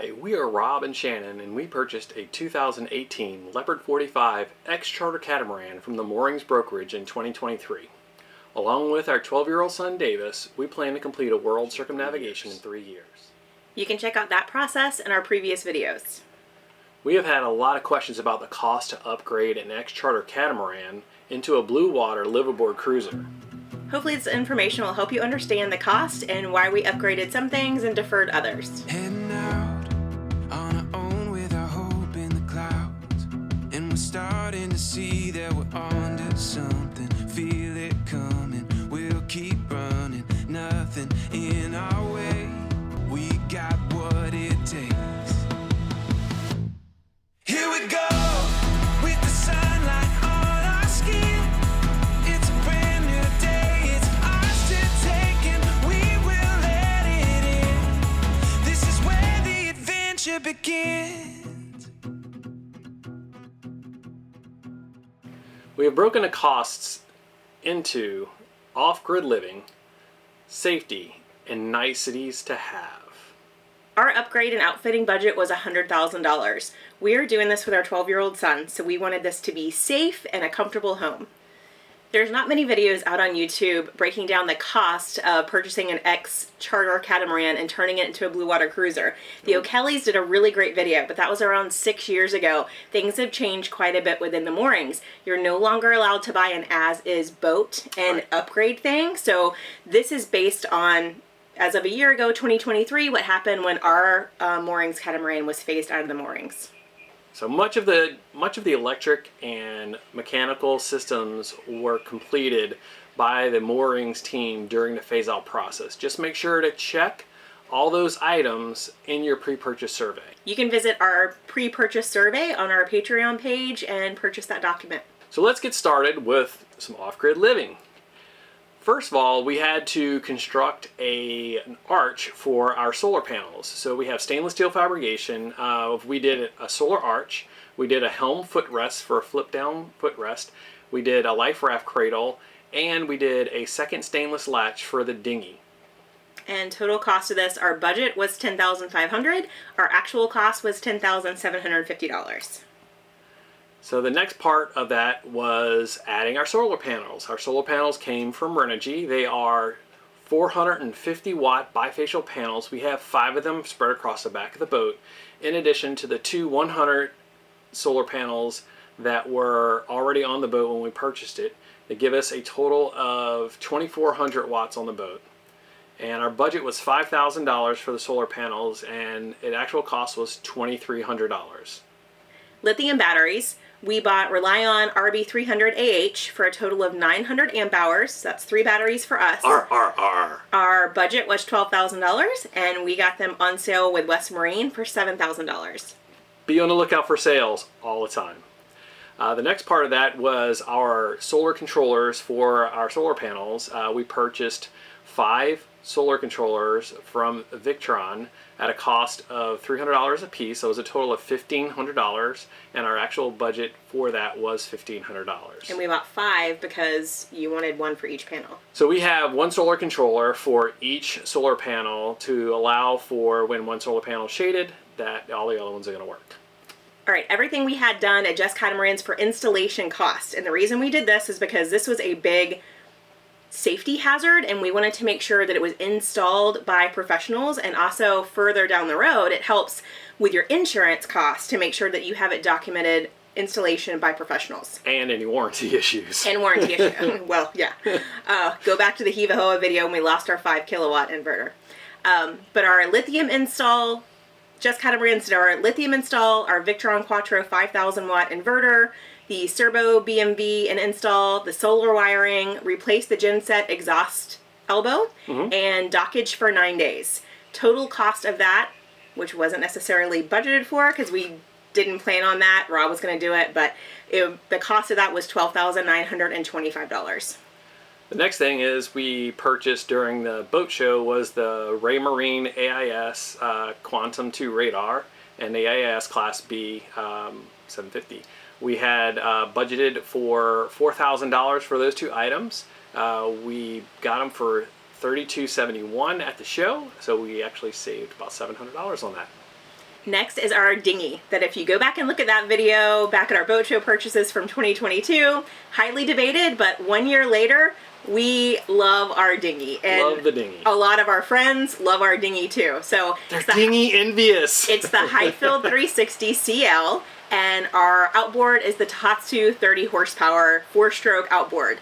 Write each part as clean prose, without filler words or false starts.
Hi, we are Rob and Shannon, and we purchased a 2018 Leopard 45 Ex-Charter Catamaran from the Moorings brokerage in 2023. Along with our 12-year-old son Davis, we plan to complete a world circumnavigation in 3 years. You can check out that process in our previous videos. We have had a lot of questions about the cost to upgrade an Ex-Charter Catamaran into a blue water liveaboard cruiser. Hopefully this information will help you understand the cost and why we upgraded some things and deferred others. Heading out on our own with our hope in the clouds, and we're starting to see that we're onto something. Feel it coming, we'll keep running, nothing in our way. We got what it takes. Here we go with the sunlight on our skin. It's a brand new day, it's ours to take, and we will let it in. This is where the adventure begins. We have broken the costs into off-grid living, safety, and niceties to have. Our upgrade and outfitting budget was $100,000. We are doing this with our 12-year-old son, so we wanted this to be safe and a comfortable home. There's not many videos out on YouTube breaking down the cost of purchasing an Ex-Charter Catamaran and turning it into a blue water cruiser. The O'Kellys did a really great video, but that was around 6 years ago. Things have changed quite a bit within the Moorings. You're no longer allowed to buy an as-is boat and upgrade things, so this is based on, as of a year ago, 2023, what happened when our Moorings Catamaran was phased out of the Moorings. So much of the electric and mechanical systems were completed by the Moorings team during the phase-out process. Just make sure to check all those items in your pre-purchase survey. You can visit our pre-purchase survey on our Patreon page and purchase that document. So let's get started with some off-grid living. First of all, we had to construct an arch for our solar panels. So we have stainless steel fabrication. We did a solar arch. We did a helm footrest for a flip-down footrest. We did a life raft cradle, and we did a second stainless latch for the dinghy. And total cost of this, our budget was $10,500. Our actual cost was $10,750. So the next part of that was adding our solar panels. Our solar panels came from Renogy. They are 450 watt bifacial panels. We have 5 of them spread across the back of the boat, in addition to the 2 100 solar panels that were already on the boat when we purchased it. They give us a total of 2,400 watts on the boat. And our budget was $5,000 for the solar panels, and the actual cost was $2,300. Lithium batteries. We bought Relion RB300AH for a total of 900 amp hours. That's 3 batteries for us. Our budget was $12,000, and we got them on sale with West Marine for $7,000. Be on the lookout for sales all the time. The next part of that was our solar controllers for our solar panels. We purchased 5 solar controllers from Victron at a cost of $300 a piece. So it was a total of $1,500, and our actual budget for that was $1,500. And we bought 5 because you wanted 1 for each panel. So we have 1 solar controller for each solar panel to allow for when one solar panel is shaded, that all the other ones are going to work. All right, everything we had done at Just Catamarans for installation cost. And the reason we did this is because this was a big safety hazard, and we wanted to make sure that it was installed by professionals, and also further down the road it helps with your insurance costs to make sure that you have it documented installation by professionals. And any warranty issues. And warranty issue. Well, yeah. Go back to the Hiva Hoa video when we lost our 5 kilowatt inverter. But our lithium install, Just Catamarans did our lithium install, our Victron Quattro 5,000 watt inverter, the Serbo BMV and install, the solar wiring, replace the genset exhaust elbow, and dockage for 9 days. Total cost of that, which wasn't necessarily budgeted for because we didn't plan on that, Rob was going to do it, but the cost of that was $12,925. The next thing is we purchased during the boat show was the Raymarine AIS Quantum 2 radar and the AIS Class B 750. We had budgeted for $4,000 for those 2 items. We got them for $32.71 at the show, so we actually saved about $700 on that. Next is our dinghy, that if you go back and look at that video, back at our boat show purchases from 2022, highly debated, but 1 year later, we love our dinghy. And love the dinghy. A lot of our friends love our dinghy too. So They're dinghy envious. It's the Highfield 360 CL, and our outboard is the Tohatsu 30 horsepower 4-stroke outboard.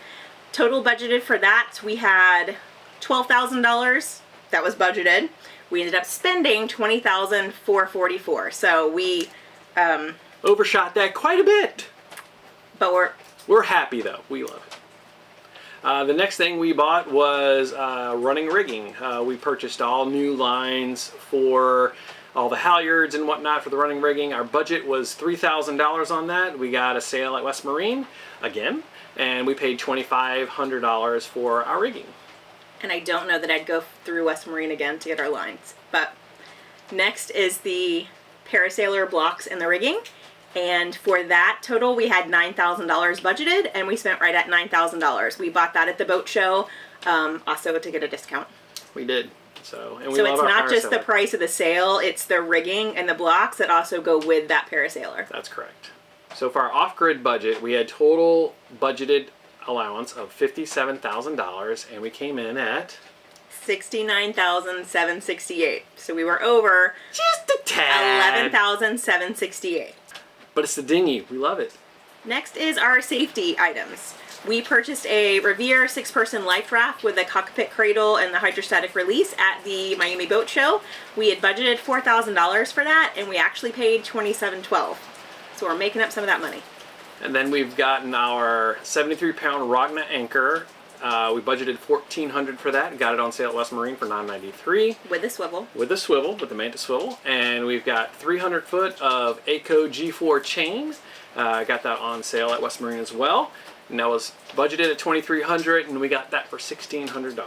Total budgeted for that, we had $12,000 that was budgeted. We ended up spending $20,444. So we overshot that quite a bit. But we're happy though. We love it. The next thing we bought was running rigging. We purchased all new lines for all the halyards and whatnot for the running rigging. Our budget was $3,000 on that. We got a sale at West Marine again, and we paid $2,500 for our rigging. And I don't know that I'd go through West Marine again to get our lines. But next is the parasailer blocks and the rigging. And for that total, we had $9,000 budgeted, and we spent right at $9,000. We bought that at the boat show, also to get a discount. We did. So it's not just the price of the sail, it's the rigging and the blocks that also go with that parasailer. That's correct. So for our off-grid budget, we had total budgeted allowance of $57,000, and we came in at $69,768. So we were over just a tad. $11,768. But it's the dinghy. We love it. Next is our safety items. We purchased a Revere 6-person life raft with a cockpit cradle and the hydrostatic release at the Miami Boat Show. We had budgeted $4,000 for that, and we actually paid $2,712. So we're making up some of that money. And then we've gotten our 73-pound Rogna anchor. We budgeted $1,400 for that. Got it on sale at West Marine for $993. With the swivel. With the swivel, with the mantis swivel. And we've got 300 foot of ACO G4 chain. Got that on sale at West Marine as well. And that was budgeted at $2,300, and we got that for $1,600.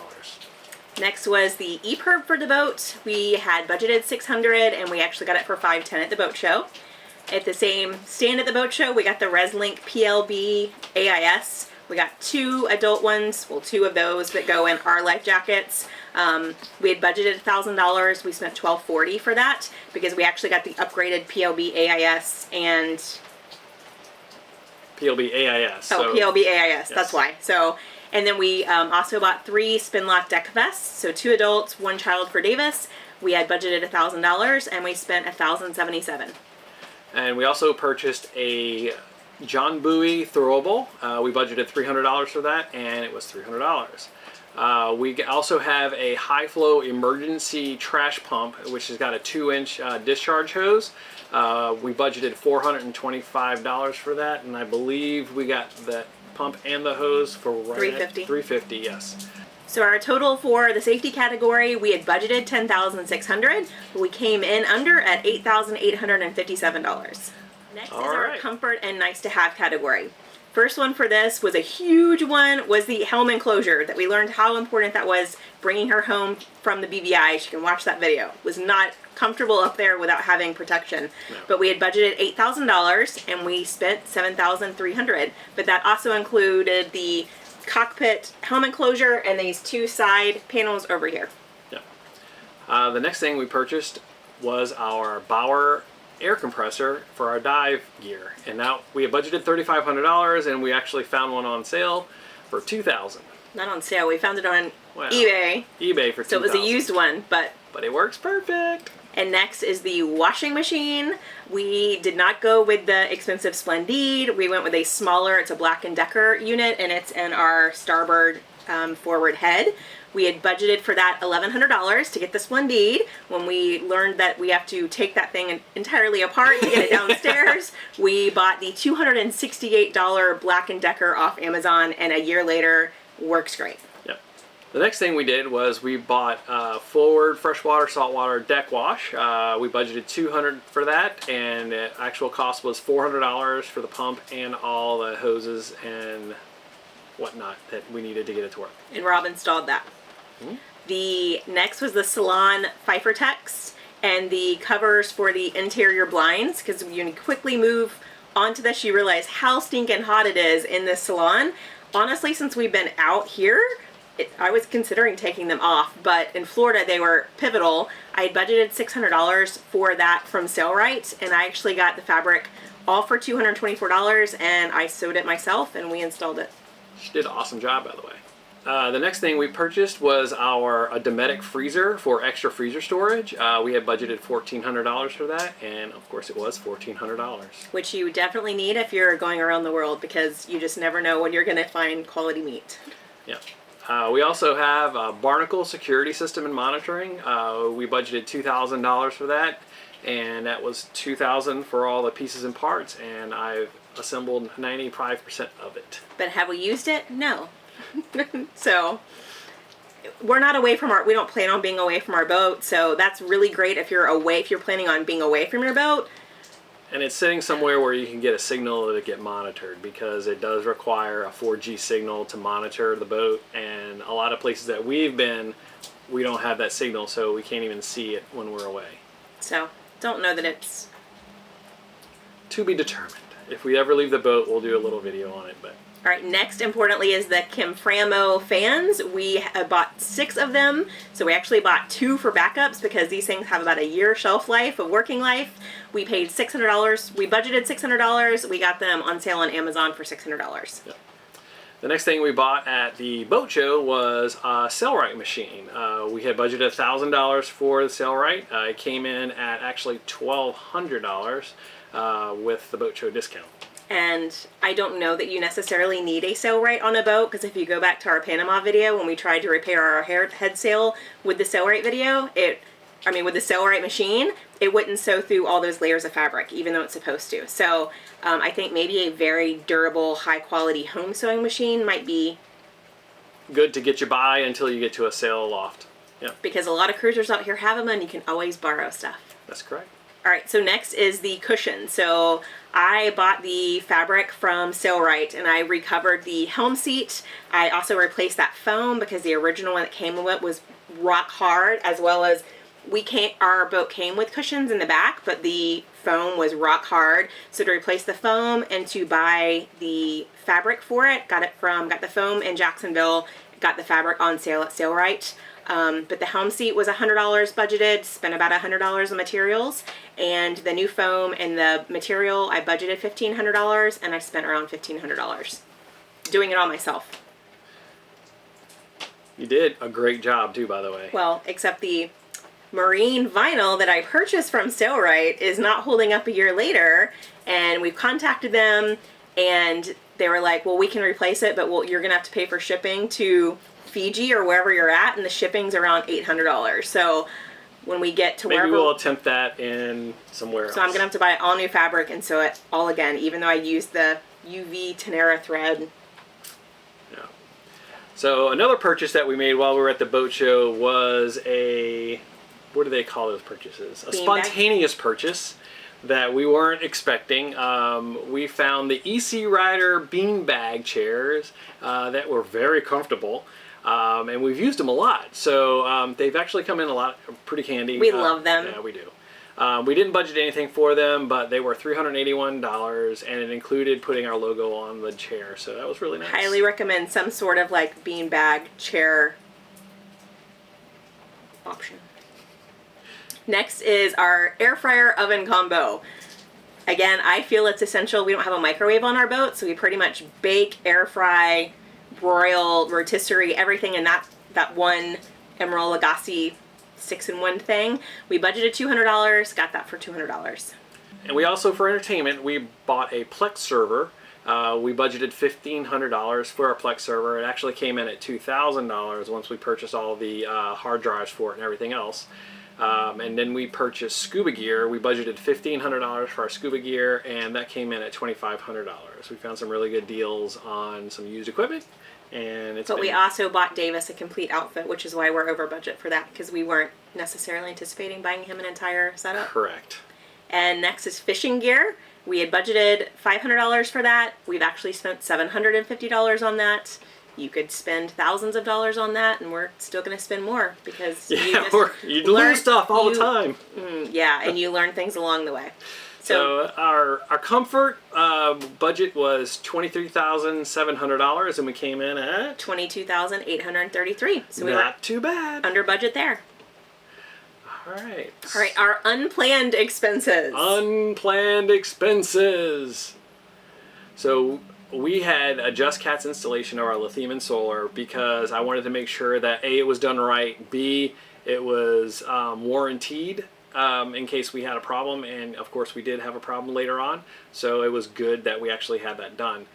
Next was the EPIRB for the boat. We had budgeted $600, and we actually got it for $510 at the boat show. At the same stand at the boat show, we got the ResLink PLB AIS. We got 2 adult ones, well, 2 of those that go in our life jackets. We had budgeted $1,000. We spent $1,240 for that because we actually got the upgraded PLB AIS and PLB AIS. Oh, so, PLB AIS, yes. That's why. So, and then we also bought 3 Spinlock deck vests. So 2 adults, 1 child for Davis. We had budgeted $1,000, and we spent $1,077. And we also purchased a John Bowie throwable. We budgeted $300 for that, and it was $300. We also have a high flow emergency trash pump, which has got a 2-inch discharge hose. We budgeted $425 for that, and I believe we got that pump and the hose for right $350. At $350, yes. So our total for the safety category, we had budgeted $10,600, but we came in under at $8,857. Next is our comfort and nice to have category. First one for this was a huge one, was the helm enclosure that we learned how important that was bringing her home from the BVI. She can watch that video. It was not comfortable up there without having protection. No. But we had budgeted $8,000 and we spent $7,300. But that also included the cockpit helm enclosure and these 2 side panels over here. Yeah. The next thing we purchased was our Bauer air compressor for our dive gear, and now we had budgeted $3,500, and we actually found one on sale for $2,000. Not on sale. We found it on eBay. eBay for $2,000. So it was a used one, but it works perfect. And next is the washing machine. We did not go with the expensive Splendide. We went with a smaller, it's a Black & Decker unit, and it's in our starboard forward head. We had budgeted for that $1,100 to get the Splendide. When we learned that we have to take that thing entirely apart to get it downstairs, we bought the $268 Black & Decker off Amazon, and a year later, works great. Yep. The next thing we did was we bought forward freshwater, saltwater deck wash. We budgeted $200 for that, and the actual cost was $400 for the pump and all the hoses and whatnot that we needed to get it to work. And Rob installed that. Mm-hmm. The next was the Salon Pfeiffer Tex and the covers for the interior blinds, because when you quickly move onto this, you realize how stinking hot it is in this salon. Honestly, since we've been out here, I was considering taking them off, but in Florida they were pivotal. I had budgeted $600 for that from Sailrite, and I actually got the fabric all for $224, and I sewed it myself and we installed it. She did an awesome job, by the way. The next thing we purchased was a Dometic freezer for extra freezer storage. We had budgeted $1,400 for that, and of course it was $1,400. Which you definitely need if you're going around the world, because you just never know when you're going to find quality meat. Yeah. We also have a Barnacle security system and monitoring. We budgeted $2,000 for that, and that was $2,000 for all the pieces and parts, and I've assembled 95% of it. But have we used it? No. So we're not away from we don't plan on being away from our boat, so that's really great if you're planning on being away from your boat. And it's sitting somewhere where you can get a signal to get monitored, because it does require a 4G signal to monitor the boat, and a lot of places that we've been, we don't have that signal, so we can't even see it when we're away. So don't know that it's to be determined. If we ever leave the boat, we'll do a little video on it. But all right, next, importantly, is the Kimframo fans. We bought 6 of them, so we actually bought 2 for backups because these things have about a year shelf life of working life. We paid $600. We budgeted $600. We got them on sale on Amazon for $600. Yep. The next thing we bought at the boat show was a Sailrite machine. We had budgeted $1,000 for the Sailrite. It came in at actually $1,200 with the boat show discount. And I don't know that you necessarily need a Sailrite on a boat, because if you go back to our Panama video when we tried to repair our head sail with the Sailrite with the Sailrite machine, it wouldn't sew through all those layers of fabric, even though it's supposed to. So I think maybe a very durable, high quality home sewing machine might be good to get you by until you get to a sail loft. Yeah. Because a lot of cruisers out here have them, and you can always borrow stuff. That's correct. All right, so next is the cushion. So I bought the fabric from Sailrite, and I recovered the helm seat. I also replaced that foam because the original one that came with it was rock hard, as well as our boat came with cushions in the back, but the foam was rock hard. So to replace the foam and to buy the fabric for it, got the foam in Jacksonville, got the fabric on sale at Sailrite. But the helm seat was $100 budgeted, spent about $100 on materials, and the new foam and the material, I budgeted $1,500, and I spent around $1,500 doing it all myself. You did a great job too, by the way. Well, except the marine vinyl that I purchased from Sailrite is not holding up a year later, and we've contacted them, and they were like, well, we can replace it, but you're gonna have to pay for shipping to Fiji or wherever you're at, and the shipping's around $800. So when we get to maybe wherever, we'll attempt that in somewhere else. So I'm gonna have to buy all new fabric and sew it all again, even though I used the UV Tenera thread. Yeah. So another purchase that we made while we were at the boat show was what do they call those purchases? A spontaneous purchase that we weren't expecting. We found the EC Rider beanbag chairs that were very comfortable. And we've used them a lot, so they've actually come in a lot, pretty handy. We love them. Yeah, we do. We didn't budget anything for them, but they were $381, and it included putting our logo on the chair, so that was really nice. Highly recommend some sort of like beanbag chair option. Next is our air fryer oven combo. Again, I feel it's essential. We don't have a microwave on our boat, so we pretty much bake, air fry, broil, rotisserie, everything in that one Emerald Lagasse 6-in-1 thing. We budgeted $200, got that for $200. And we also, for entertainment, we bought a Plex server. We budgeted $1,500 for our Plex server. It actually came in at $2,000 once we purchased all the hard drives for it and everything else. And then we purchased scuba gear. We budgeted $1,500 for our scuba gear, and that came in at $2,500. We found some really good deals on some used equipment, and we also bought Davis a complete outfit, which is why we're over budget for that, because we weren't necessarily anticipating buying him an entire setup. Correct. And next is fishing gear. We had budgeted $500 for that. We've actually spent $750 on that. You could spend thousands of dollars on that, and we're still going to spend more because you learn stuff all the time. Yeah, and you learn things along the way. So our comfort budget was $23,700, and we came in at $22,833. So we not were too bad. under budget there. All right. All right, our unplanned expenses. Unplanned expenses. So we had a Just Cats installation of our lithium and solar because I wanted to make sure that A, it was done right, B, it was warranted in case we had a problem, and of course we did have a problem later on, so it was good that we actually had that done.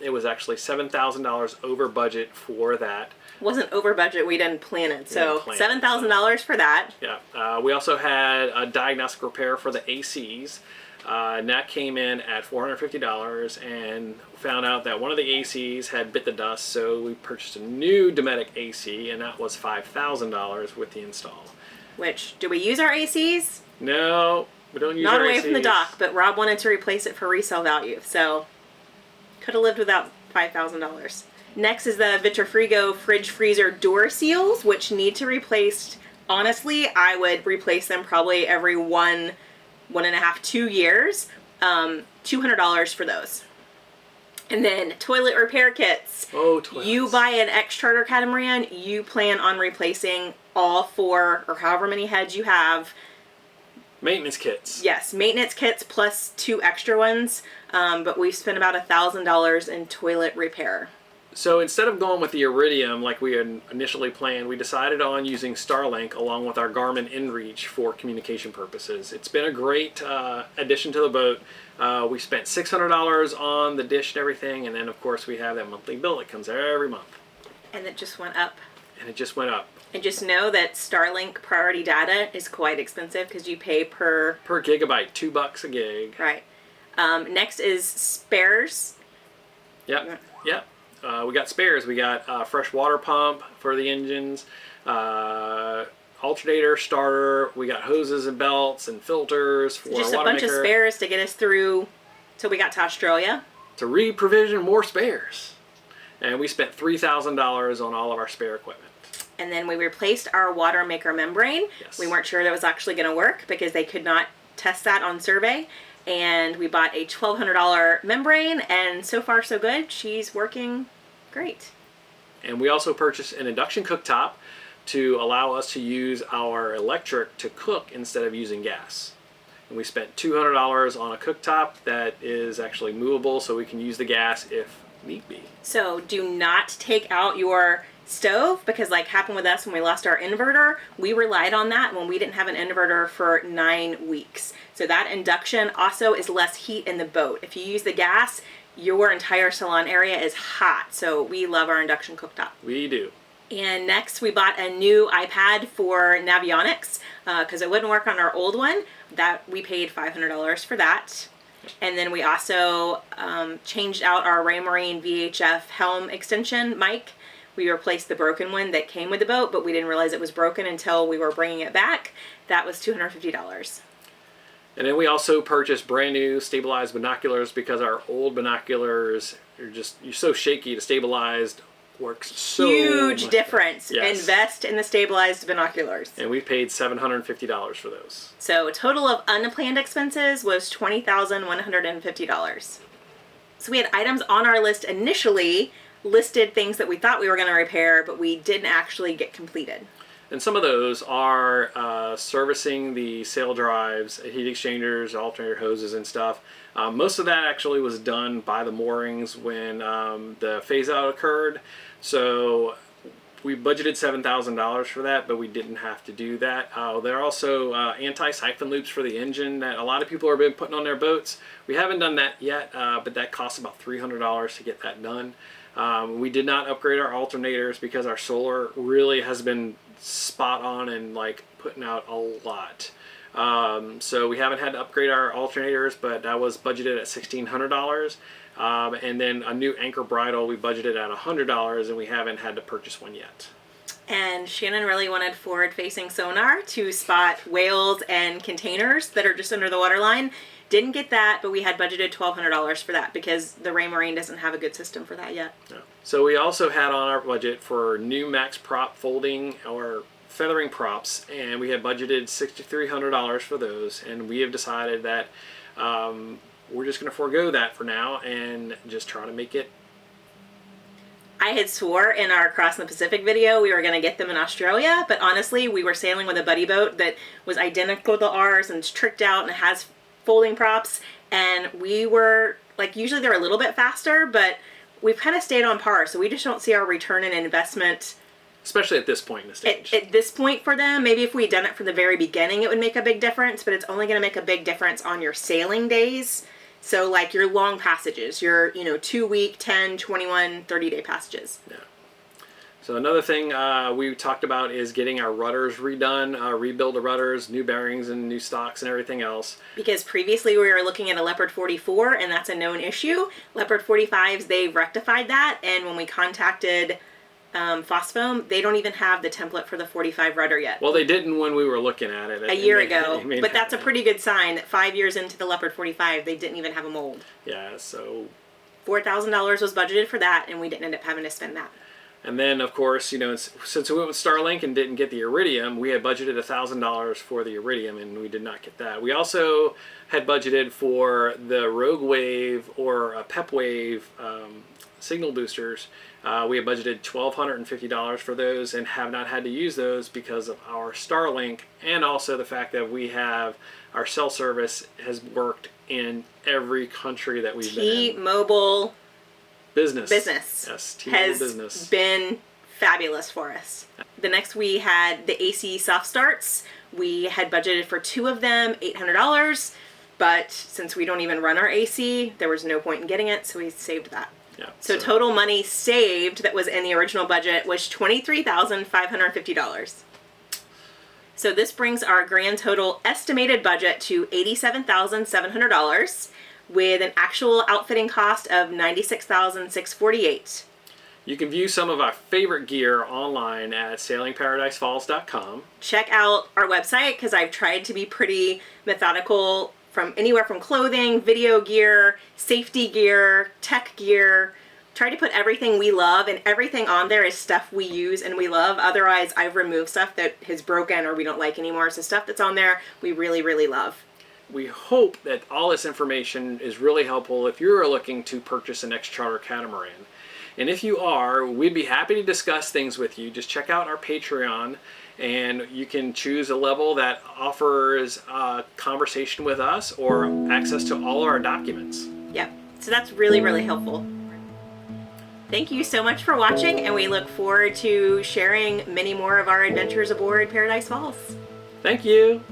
It was actually $7,000 over budget for that. Wasn't over budget, we didn't plan it, so $7,000 for that. Yeah, we also had a diagnostic repair for the ACs. And that came in at $450, and found out that one of the ACs had bit the dust, so we purchased a new Dometic AC, and that was $5,000 with the install. Which, do we use our ACs? No, we don't use Not our away ACs. from the dock, but Rob wanted to replace it for resale value, so could have lived without $5,000. Next is the Vitrifrigo fridge freezer door seals, which need to be replaced. Honestly, I would replace them probably every 1.5, 2 years. $200 for those. And then toilet repair kits. Oh, toilets. You buy an Ex-Charter Catamaran, you plan on replacing all 4 or however many heads you have. Maintenance kits. Yes, maintenance kits plus 2 extra ones. But we've spent about $1,000 in toilet repair. So instead of going with the Iridium like we had initially planned, we decided on using Starlink along with our Garmin InReach for communication purposes. It's been a great addition to the boat. We spent $600 on the dish and everything, and then of course we have that monthly bill that comes every month. And it just went up. And it just went up. And just know that Starlink priority data is quite expensive because you pay per gigabyte, $2 a gig. Right. Next is spares. Yep. Yep. We got spares. We got a fresh water pump for the engines, alternator, starter. We got hoses and belts and filters for Just a a bunch of spares to get us through till we got to Australia. To re-provision more spares. And we spent $3,000 on all of our spare equipment. And then we replaced our water maker membrane. Yes. We weren't sure that was actually going to work because they could not test that on survey. And we bought a $1,200 membrane, and so far so good. She's working great. And we also purchased an induction cooktop to allow us to use our electric to cook instead of using gas. And we spent $200 on a cooktop that is actually movable, so we can use the gas if need be. So do not take out your stove, because like happened with us when we lost our inverter, we relied on that when we didn't have an inverter for 9 weeks. So that induction also is less heat in the boat. If you use the gas, your entire salon area is hot. So we love our induction cooktop. We do. And next we bought a new iPad for Navionics because it wouldn't work on our old one. That we paid $500 for that. And then we also changed out our Raymarine VHF helm extension mic. We replaced the broken one that came with the boat, but we didn't realize it was broken until we were bringing it back. That was $250. And then we also purchased brand new stabilized binoculars because our old binoculars are you're so shaky to stabilized. Works so huge difference. Yes. Invest in the stabilized binoculars. And we paid $750 for those. So a total of unplanned expenses was $20,150. So we had items on our list initially listed things that we thought we were going to repair, but we didn't actually get completed. And some of those are servicing the sail drives, heat exchangers, alternator hoses and stuff. Most of that actually was done by the moorings when the phase out occurred. So we budgeted $7,000 for that, but we didn't have to do that. There are also anti-siphon loops for the engine that a lot of people have been putting on their boats. We haven't done that yet, but that costs about $300 to get that done. We did not upgrade our alternators because our solar really has been spot on and like putting out a lot. So we haven't had to upgrade our alternators, but that was budgeted at $1,600. And then a new anchor bridle we budgeted at $100, and we haven't had to purchase one yet. And Shannon really wanted forward-facing sonar to spot whales and containers that are just under the waterline. Didn't get that, but we had budgeted $1,200 for that because the Raymarine doesn't have a good system for that yet. No. So we also had on our budget for new max prop folding or feathering props, and we had budgeted $6,300 for those, and we have decided that we're just going to forego that for now and just try to make it. I had swore in our Crossing the Pacific video we were going to get them in Australia, but honestly, we were sailing with a buddy boat that was identical to ours and it's tricked out and it has folding props, and we were, like, usually they're a little bit faster, but we've kind of stayed on par, so we just don't see our return in investment. Especially at this point in the stage. At this point for them, maybe if we had done it from the very beginning, it would make a big difference, but it's only going to make a big difference on your sailing days. So like your long passages, your 2-week, 10, 21, 30-day passages. Yeah. So another thing we talked about is getting our rudders redone, rebuild the rudders, new bearings and new stocks and everything else. Because previously we were looking at a Leopard 44 and that's a known issue. Leopard 45s, they've rectified that, and when we contacted Phosphome, they don't even have the template for the 45 rudder yet. Well, they didn't when we were looking at it. A year ago. But that's a pretty good sign that 5 years into the Leopard 45, they didn't even have a mold. Yeah, so $4,000 was budgeted for that, and we didn't end up having to spend that. And then, of course, since we went with Starlink and didn't get the Iridium, we had budgeted $1,000 for the Iridium, and we did not get that. We also had budgeted for the Rogue Wave or Pep Wave signal boosters. We had budgeted $1,250 for those and have not had to use those because of our Starlink, and also the fact that we have our cell service has worked in every country that we've been in. T-Mobile Business. Yes, T-Mobile has Business. been fabulous for us. The next we had the AC soft starts. We had budgeted for 2 of them, $800, but since we don't even run our AC, there was no point in getting it, so we saved that. Yeah, so total money saved that was in the original budget was $23,550. So this brings our grand total estimated budget to $87,700 with an actual outfitting cost of $96,648. You can view some of our favorite gear online at sailingparadisefalls.com. Check out our website because I've tried to be pretty methodical, from anywhere from clothing, video gear, safety gear, tech gear. Try to put everything we love, and everything on there is stuff we use and we love. Otherwise, I've removed stuff that has broken or we don't like anymore. So stuff that's on there we really, really love. We hope that all this information is really helpful if you're looking to purchase an Ex-Charter Catamaran. And if you are, we'd be happy to discuss things with you. Just check out our Patreon, and you can choose a level that offers a conversation with us or access to all our documents. Yep, so that's really, really helpful. Thank you so much for watching, and we look forward to sharing many more of our adventures aboard Paradise Falls. Thank you.